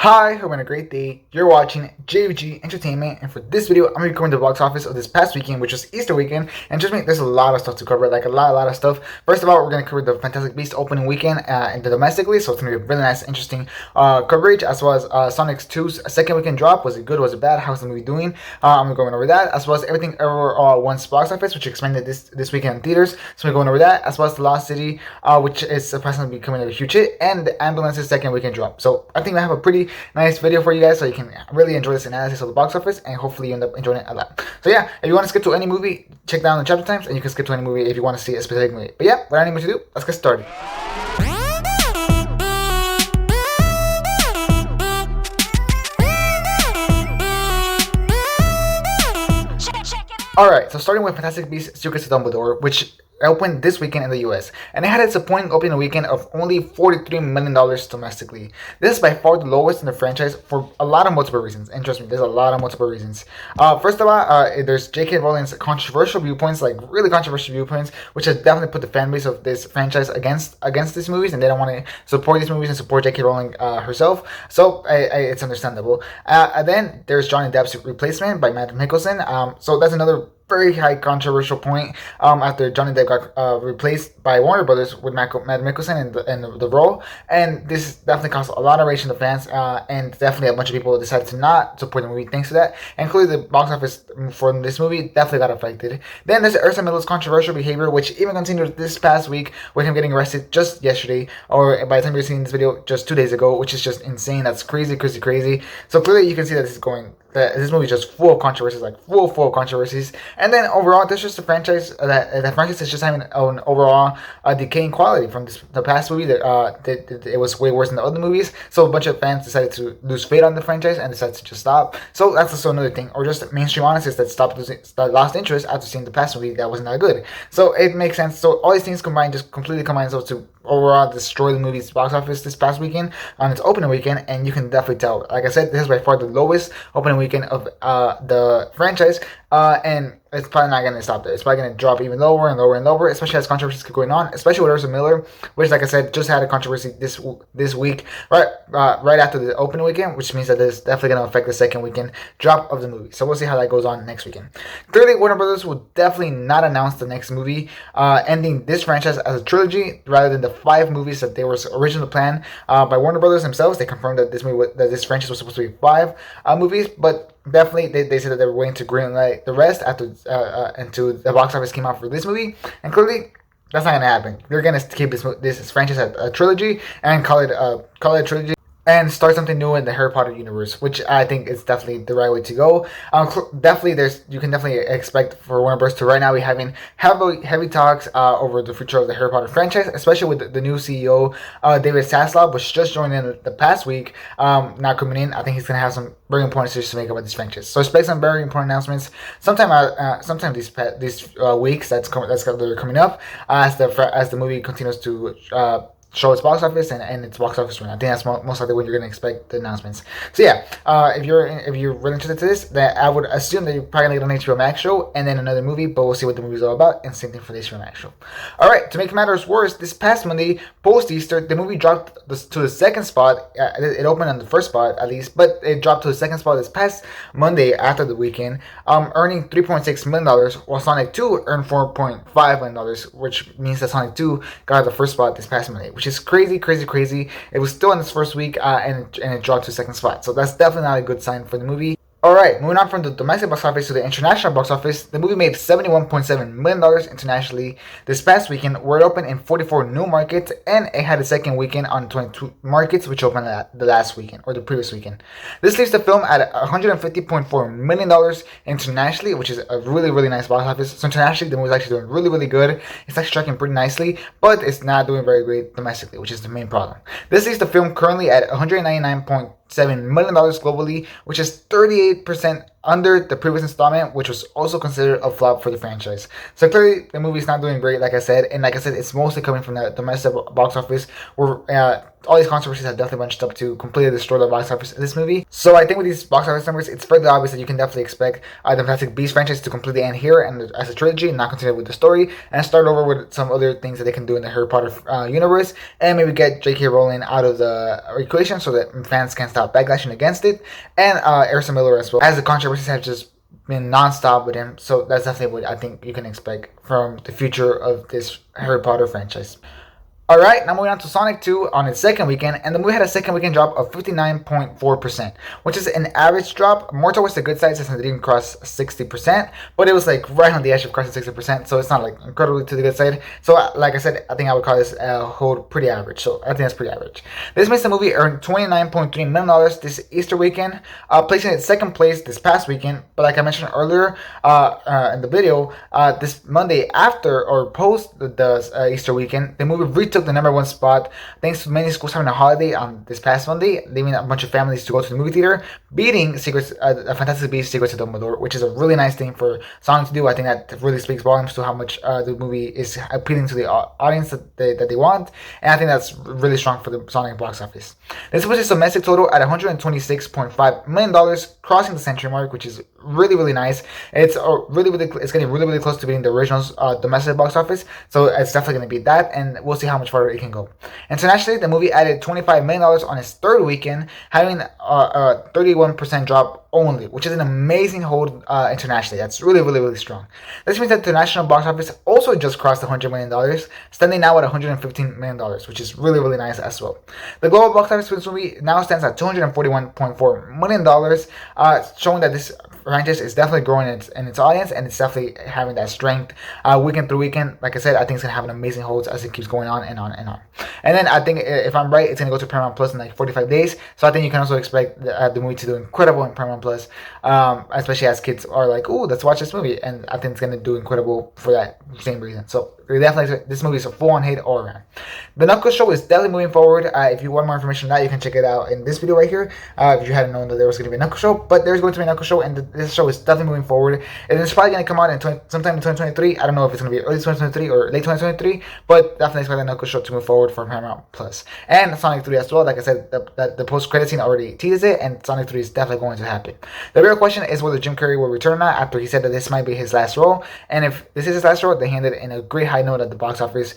Hi, hope you're having a great day. You're watching JVG Entertainment, and for this video, I'm going to be covering the box office of this past weekend, which was Easter weekend, and trust me, there's a lot of stuff to cover, like a lot of stuff. First of all, we're going to cover the Fantastic Beasts opening weekend in the domestically, so it's going to be a really nice, interesting coverage, as well as Sonic 2's second weekend drop. Was it good, was it bad, how's the movie doing? I'm going to go over that, as well as everything over once box office, which expanded this weekend in theaters, so we're going over that, as well as The Lost City, which is surprisingly becoming a huge hit, and The Ambulance's second weekend drop. So I think I have a pretty nice video for you guys so you can really enjoy this analysis of the box office, and hopefully you end up enjoying it a lot. So yeah, if you want to skip to any movie, check down the chapter times, and you can skip to any movie if you want to see a specific movie. But yeah, without any more to do, let's get started. Alright, so starting with Fantastic Beasts: Secrets of Dumbledore, which opened this weekend in the US, and it had a disappointing opening weekend of only $43 million domestically. This is by far the lowest in the franchise for a lot of multiple reasons, and trust me, there's a lot of multiple reasons. First of all, there's J.K. Rowling's controversial viewpoints, like really controversial viewpoints, which has definitely put the fan base of this franchise against these movies, and they don't want to support these movies and support J.K. Rowling herself, so it's understandable. Then there's Johnny Depp's replacement by Matt Mickelson, so that's another very high controversial point after Johnny Depp got replaced by Warner Brothers with Matt Mickelson in the role, and this definitely caused a lot of rage in the fans, and definitely a bunch of people decided to not support the movie thanks to that, including the box office for this movie definitely got affected. Then there's Erza's controversial behavior, which even continued this past week with him getting arrested just yesterday, or by the time you're seeing this video, just 2 days ago, which is just insane. That's crazy. So clearly you can see that this movie is just full of controversies, like full of controversies. And then overall, there's just a franchise that franchise is just having an overall decaying quality from the past movie. It was way worse than the other movies. So a bunch of fans decided to lose faith on the franchise and decided to just stop. So that's also another thing. Or just mainstream audiences that lost interest after seeing the past movie that wasn't that good. So it makes sense. So all these things combined just completely combine themselves to overall destroy the movie's box office this past weekend on its opening weekend, and you can definitely tell. Like I said, this is by far the lowest opening weekend of the franchise, and it's probably not going to stop there. It's probably going to drop even lower and lower, especially as controversies keep going on, especially with Erza Miller, which, like I said, just had a controversy this week, right after the opening weekend, which means that this is definitely going to affect the second weekend drop of the movie. So we'll see how that goes on next weekend. Clearly, Warner Brothers will definitely not announce the next movie, ending this franchise as a trilogy rather than the 5 movies that they were originally planned by Warner Brothers themselves. They confirmed that this franchise was supposed to be 5 movies, but definitely they said that they were waiting to greenlight the rest after until the box office came out for this movie, and clearly that's not gonna happen. They're gonna keep this franchise a trilogy and call it a trilogy, and start something new in the Harry Potter universe, which I think is definitely the right way to go. You can definitely expect for Warner Bros. To right now be having heavy talks over the future of the Harry Potter franchise, especially with the new CEO, David Zaslav, which just joined in the past week. Now coming in, I think he's gonna have some very important decisions to make about this franchise. So expect some very important announcements sometime these weeks they're coming up as the movie continues to show its box office and its box office run. I think that's most likely when you're going to expect the announcements. So yeah, if you're really interested in this, that I would assume that you're probably going to get an HBO Max show and then another movie, but we'll see what the movie's all about, and same thing for the HBO Max show. Alright, to make matters worse, this past Monday, post-Easter, the movie dropped to the second spot. It opened on the first spot at least, but it dropped to the second spot this past Monday after the weekend, earning $3.6 million, while Sonic 2 earned $4.5 million, which means that Sonic 2 got the first spot this past Monday, which is crazy. It was still in its first week, and it dropped to second spot. So that's definitely not a good sign for the movie. Alright, moving on from the domestic box office to the international box office, the movie made $71.7 million internationally this past weekend, where it opened in 44 new markets, and it had a second weekend on 22 markets, which opened the last weekend, or the previous weekend. This leaves the film at $150.4 million internationally, which is a really nice box office. So internationally, the movie is actually doing really good. It's actually tracking pretty nicely, but it's not doing very great domestically, which is the main problem. This leaves the film currently at $199.7 million globally, which is 38% under the previous installment, which was also considered a flop for the franchise. So clearly, the movie's not doing great, like I said, and like I said, it's mostly coming from the domestic box office, where all these controversies have definitely bunched up to completely destroy the box office in this movie. So I think with these box office numbers, it's fairly obvious that you can definitely expect the Fantastic Beasts franchise to completely end here and as a trilogy, and not continue with the story, and start over with some other things that they can do in the Harry Potter universe, and maybe get J.K. Rowling out of the equation so that fans can stop backlashing against it, and Erza Miller as well, as the controversies have just been non-stop with him. So that's definitely what I think you can expect from the future of this Harry Potter franchise. Alright, now moving on to Sonic 2 on its second weekend, and the movie had a second weekend drop of 59.4%, which is an average drop, more towards the good side since it didn't cross 60%, but it was like right on the edge of crossing 60%, so it's not like incredibly to the good side. So like I said, I think I would call this hold pretty average, so I think that's pretty average. This makes the movie earn $29.3 million this Easter weekend, placing it in second place this past weekend, but like I mentioned earlier in the video, this Monday after or post the Easter weekend, the movie retook the number one spot thanks to many schools having a holiday on this past Monday, leaving a bunch of families to go to the movie theater, beating Fantastic Beasts: Secrets of Dumbledore, which is a really nice thing for Sonic to do. I think that really speaks volumes to how much the movie is appealing to the audience that they want, and I think that's really strong for the Sonic box office. This was its domestic total at $126.5 million, crossing the century mark, which is really nice. It's getting really close to beating the original's domestic box office, so it's definitely going to beat that, and we'll see how much farther it can go. Internationally, the movie added $25 million on its third weekend, having a 31% drop only, which is an amazing hold internationally. That's really strong. This means that the national box office also just crossed $100 million, standing now at $115 million, which is really nice as well. The global box office for this movie now stands at $241.4 million, showing that this franchise is definitely growing in its audience, and it's definitely having that strength weekend through weekend. Like I said, I think it's going to have an amazing hold as it keeps going on and on and on. And then I think, if I'm right, it's going to go to Paramount Plus in like 45 days. So I think you can also expect the movie to do incredible in Paramount Plus, especially as kids are like, "Ooh, let's watch this movie." And I think it's going to do incredible for that same reason. So definitely, this movie is a full-on hit all around. The Knuckles show is definitely moving forward. If you want more information on that, you can check it out in this video right here. If you hadn't known that there was going to be a Knuckles show, but there's going to be a Knuckles show, and this show is definitely moving forward. And it's probably going to come out in sometime in 2023. I don't know if it's going to be early 2023 or late 2023, but definitely expect the Knuckles show to move forward for Paramount Plus. And Sonic 3 as well. Like I said, the post-credit scene already teases it, and Sonic 3 is definitely going to happen. The real question is whether Jim Carrey will return or not, after he said that this might be his last role. And if this is his last role, they handed in a great high note at the box office.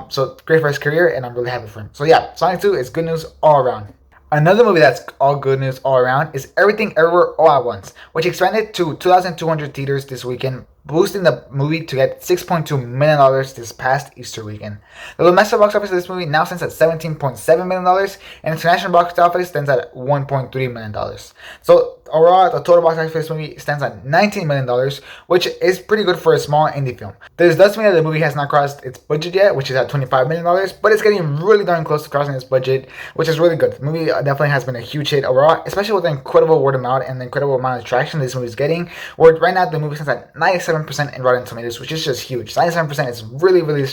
So great for his career, and I'm really happy for him. So yeah, Sonic 2 is good news all around. Another movie that's all good news all around is Everything Everywhere All at Once, which expanded to 2,200 theaters this weekend, boosting the movie to get $6.2 million this past Easter weekend. The domestic box office of this movie now stands at $17.7 million, and international box office stands at $1.3 million. So overall, the total box office for this movie stands at $19 million, which is pretty good for a small indie film. This does mean that the movie has not crossed its budget yet, which is at $25 million, but it's getting really darn close to crossing its budget, which is really good. The movie definitely has been a huge hit overall, especially with the incredible word of mouth and the incredible amount of traction this movie is getting, where right now the movie stands at 97% in Rotten Tomatoes, which is just huge. 97% is really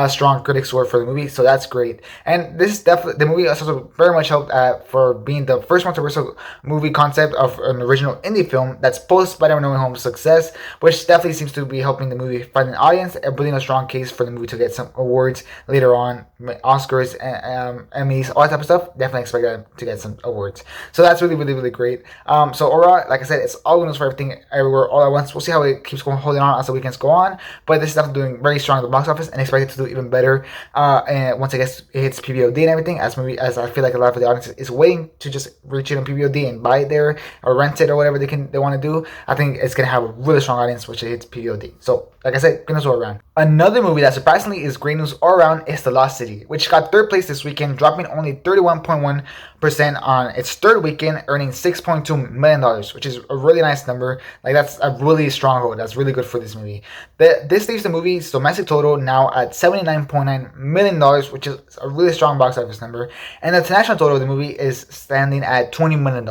strong critic score for the movie, so that's great. And this is definitely, the movie also very much helped for being the first controversial movie concept of an original indie film that's post Spider-Man No Way Home's success, which definitely seems to be helping the movie find an audience and building a strong case for the movie to get some awards later on, Oscars, Emmys, all that type of stuff. Definitely expect that to get some awards. So that's really great. So overall, like I said, it's all news for Everything Everywhere All at Once. We'll see how it keeps holding on as the weekends go on, but this is definitely doing very strong at the box office, and expect it to do even better and once it hits PVOD and everything, as I feel like a lot of the audience is waiting to just reach it on PVOD and buy it there or rent it or whatever they want to do. I think it's gonna have a really strong audience once it hits PVOD. So like I said, good news all around. Another movie that surprisingly is great news all around is The Lost City, which got third place this weekend, dropping only 31.1% on its third weekend, earning $6.2 million, which is a really nice number. Like, that's a really strong hold. That's really good for this movie. This leaves the movie's domestic total now at $79.9 million, which is a really strong box office number. And the international total of the movie is standing at $20 million,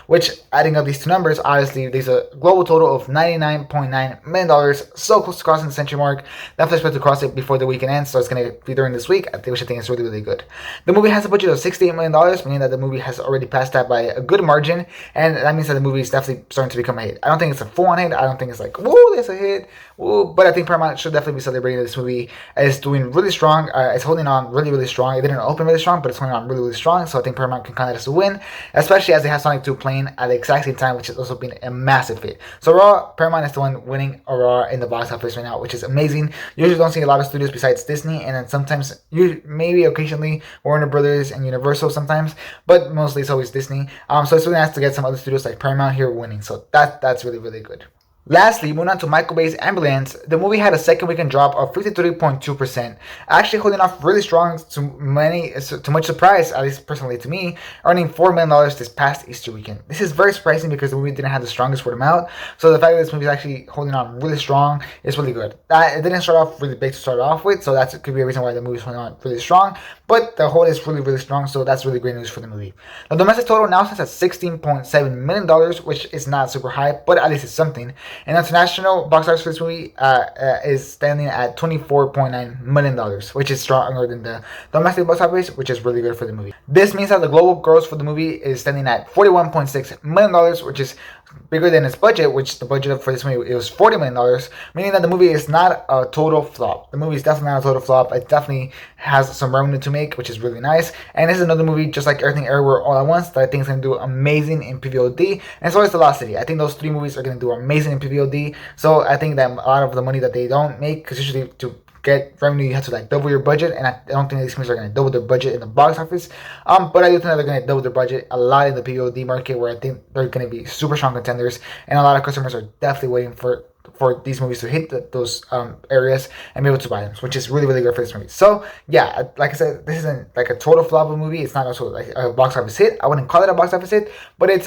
which, adding up these two numbers, obviously there's a global total of $99.9 million, so close to crossing the century mark. Definitely expect to cross it before the weekend ends, so it's going to be during this week, which I think is really, really good. The movie has a budget of $68 million, meaning that the movie has already passed that by a good margin, and that means that the movie is definitely starting to become a hit. I don't think it's a full-on hit. I don't think it's like, whoa, there's a hit. Whoa. But I think Paramount should definitely be celebrating this movie. It's doing really strong. It's holding on really, really strong. It didn't open really strong, but it's holding on really, really strong. So I think Paramount can count it as a win, especially as they have Sonic 2 playing at the exact same time, which has also been a massive hit. So overall, Paramount is the one winning overall in the box office right now, which is amazing. You usually don't see a lot of studios besides Disney, and then sometimes, maybe occasionally, Warner Brothers and Universal sometimes, but mostly it's always Disney. So it's really nice to get some other studios like Paramount here winning. So that's really, really good. Lastly, moving on to Michael Bay's Ambulance, the movie had a second weekend drop of 53.2%, actually holding off really strong to much surprise, at least personally to me, earning $4 million this past Easter weekend. This is very surprising because the movie didn't have the strongest word of mouth, so the fact that this movie is actually holding on really strong is really good. It didn't start off really big to start off with, so that could be a reason why the movie is holding on really strong, but the whole is really, really strong, so that's really great news for the movie. The domestic total now stands at $16.7 million, which is not super high, but at least it's something. And international box office for this movie is standing at $24.9 million, which is stronger than the domestic box office, which is really good for the movie. This means that the global gross for the movie is standing at $41.6 million, which is bigger than its budget, which the budget for this movie was $40 million, meaning that the movie is not a total flop. The movie is definitely not a total flop. It definitely has some revenue to make, which is really nice. And this is another movie, just like Everything Everywhere All at Once, that I think is going to do amazing in PVOD. And so is The Lost City. I think those three movies are going to do amazing in PVOD. So I think that a lot of the money that they don't make, because usually to get revenue you have to like double your budget, and I don't think these movies are going to double their budget in the box office, but I do think that they're going to double their budget a lot in the PVOD market, where I think they're going to be super strong contenders, and a lot of customers are definitely waiting for these movies to hit those areas and be able to buy them, which is really, really good for this movie. So yeah, like I said, this isn't like a total flop of a movie. It's not also like a box office hit. I wouldn't call it a box office hit, but it's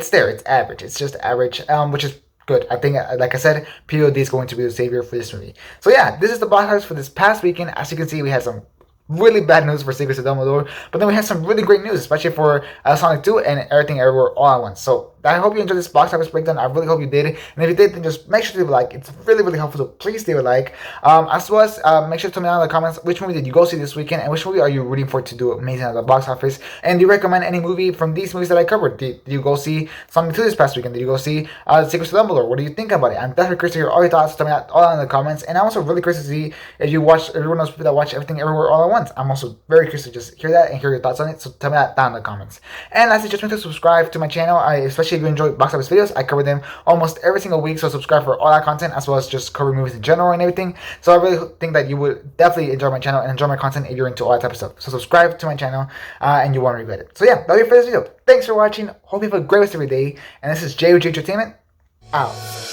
there. It's average. It's just average, which is good. I think, like I said, POD is going to be the savior for this movie. So yeah, this is the box office for this past weekend. As you can see, we had some really bad news for Secrets of Dumbledore, but then we had some really great news, especially for Sonic 2 and Everything Everywhere All at Once. So I hope you enjoyed this box office breakdown. I really hope you did. And if you did, then just make sure to leave a like. It's really, really helpful, so please leave a like. As well as make sure to tell me down in the comments which movie did you go see this weekend, and which movie are you rooting for to do amazing at the box office. And do you recommend any movie from these movies that I covered? Did you go see Sonic 2 this past weekend? Did you go see Secrets of Dumbledore? What do you think about it? I'm definitely curious to hear all your thoughts. Tell me that all down in the comments. And I'm also really curious to see if you watch everyone else people that watch Everything Everywhere All at Once. I'm also very curious to just hear that and hear your thoughts on it. So tell me that down in the comments. And lastly, just make sure to subscribe to my channel. Especially if you enjoy box office videos. I cover them almost every single week, so subscribe for all that content, as well as just cover movies in general and everything. So I really think that you would definitely enjoy my channel and enjoy my content if you're into all that type of stuff. So subscribe to my channel and you won't regret it. So yeah, that'll be it for this video. Thanks for watching. Hope you have a great rest of your day. And this is J with J Entertainment. Out.